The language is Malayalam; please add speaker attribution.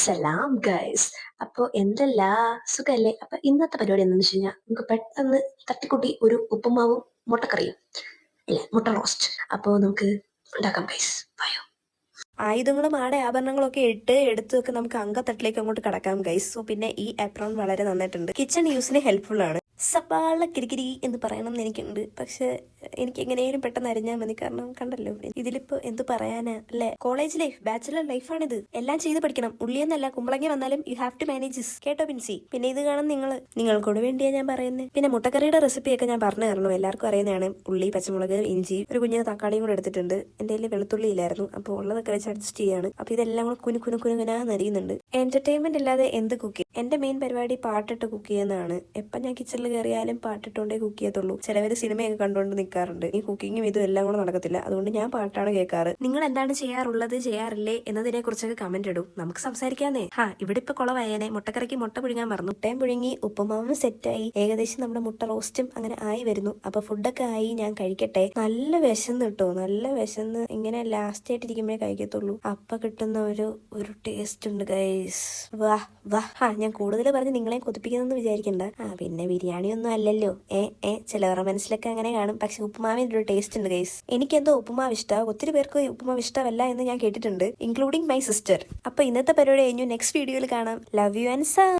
Speaker 1: സലാം ഗൈസ്. അപ്പോൾ എന്തല്ല സുഖല്ലേ? അപ്പൊ ഇന്നത്തെ പരിപാടി എന്താണെന്ന് വെച്ച് കഴിഞ്ഞാൽ നമുക്ക് പെട്ടെന്ന് തട്ടിക്കൂട്ടി ഒരു ഉപ്പുമാവും മുട്ടക്കറിയും അല്ലേ, മുട്ട റോസ്റ്റ്. അപ്പോൾ നമുക്ക് ഉണ്ടാക്കാം ഗൈസ്. വായോ.
Speaker 2: ആയുധങ്ങളും ആടെ ആഭരണങ്ങളും ഒക്കെ എടുത്തൊക്കെ നമുക്ക് അങ്കത്തട്ടിലേക്ക് അങ്ങോട്ട് കടക്കാം ഗൈസ്. സോ പിന്നെ ഈ ആപ്രോൺ വളരെ നന്നായിട്ടുണ്ട്, കിച്ചൺ യൂസിന് ഹെൽപ്ഫുൾ ആണ്. സവാള കിരികിരി എന്ന് പറയണം എന്ന് എനിക്കുണ്ട്, പക്ഷെ എനിക്ക് എങ്ങനെയും പെട്ടെന്ന് അറിഞ്ഞാൽ മതി, കാരണം കണ്ടല്ലോ ഇതിലിപ്പോ എന്ത് പറയാനാ അല്ലെ. കോളേജ് ലൈഫ്, ബാച്ചുലർ ലൈഫാണിത്, എല്ലാം ചെയ്ത് പഠിക്കണം. ഉള്ളിയെന്നല്ല കുമ്പളങ്ങി വന്നാലും you have to manage this, കേട്ടോ പിൻസി. പിന്നെ ഇത് കാണും നിങ്ങൾക്കോട് വേണ്ടിയാ ഞാൻ പറയുന്നത്. പിന്നെ മുട്ടക്കറിയുടെ റെസിപ്പിയൊക്കെ ഞാൻ പറഞ്ഞു തരണം, എല്ലാവർക്കും അറിയുന്നതാണ്. ഉള്ളി, പച്ചമുളക്, ഇഞ്ചി, ഒരു കുഞ്ഞിന് തക്കാളിയും കൂടെ എടുത്തിട്ടുണ്ട്. എന്റെ കയ്യിൽ വെളുത്തുള്ളി ഇല്ലായിരുന്നു, അപ്പോൾ ഉള്ളതൊക്കെ വെച്ച് അഡ്ജസ്റ്റ് ചെയ്യാണ്. അപ്പൊ ഇതെല്ലാം കൂടെ കുനുകുനാന്നരിയുന്നുണ്ട്. എന്റർടൈൻമെന്റ് ഇല്ലാതെ എന്ത് കുക്കിംഗ്? എന്റെ മെയിൻ പരിപാടി പാട്ടിട്ട് കുക്ക് ചെയ്യുന്നതാണ്. എപ്പം ഞാൻ കിച്ചണിൽ കയറിയാലും പാട്ടിട്ടോണ്ടേ കുക്ക് ചെയ്യത്തുള്ളൂ. ചിലവര് സിനിമയൊക്കെ കണ്ടുകൊണ്ട് നിൽക്കാറുണ്ട്. ഈ കുക്കിങ്ങും ഇതും എല്ലാം കൂടെ നടക്കത്തില്ല, അതുകൊണ്ട് ഞാൻ പാട്ടാണ് കേൾക്കാറ്. നിങ്ങൾ എന്താണ് ചെയ്യാറുള്ളത്, ചെയ്യാറില്ലേ എന്നതിനെ കുറിച്ചൊക്കെ കമന്റ് ഇടും, നമുക്ക് സംസാരിക്കാന്നേ. ഇവിടെ ഇപ്പൊ കുളവായേനെ. മുട്ടക്കറിക്ക് മുട്ട പുഴുങ്ങാൻ പറഞ്ഞു. മുട്ടയും പുഴുങ്ങി, ഉപ്പുമാവും സെറ്റായി, ഏകദേശം നമ്മുടെ മുട്ട റോസ്റ്റും അങ്ങനെ ആയി വരുന്നു. അപ്പൊ ഫുഡൊക്കെ ആയി, ഞാൻ കഴിക്കട്ടെ. നല്ല വിശന്ന് കിട്ടോ, നല്ല വിശന്ന് ഇങ്ങനെ ലാസ്റ്റ് ആയിട്ടിരിക്കുമ്പോഴേ കഴിക്കത്തുള്ളൂ. അപ്പൊ കിട്ടുന്ന ഒരു ടേസ്റ്റ് ഉണ്ട് ഗൈസ്. വാ വാ. ഞാൻ കൂടുതൽ പറഞ്ഞ് നിങ്ങളെ കൊതിപ്പിക്കുന്നെന്ന് വിചാരിക്കണ്ട. പിന്നെ ബിരിയാണി ഒന്നും അല്ലല്ലോ. ചിലവരുടെ മനസ്സിലൊക്കെ അങ്ങനെ കാണും, പക്ഷെ ഉപ്പുമാവിന്റെ ഒരു ടേസ്റ്റ് ഉണ്ട് ഗൈസ്. എനിക്കെന്തോ ഉപ്പുമാവ് ഇഷ്ടമാണ്, ഒത്തിരി പേർക്ക് ഉപ്പുമാവ് ഇഷ്ടമല്ല എന്ന് ഞാൻ കേട്ടിട്ടുണ്ട്, ഇൻക്ലൂഡിങ് മൈ സിസ്റ്റർ. അപ്പൊ ഇന്നത്തെ പരിപാടി കഴിഞ്ഞു, നെക്സ്റ്റ് വീഡിയോയിൽ കാണാം. Love you and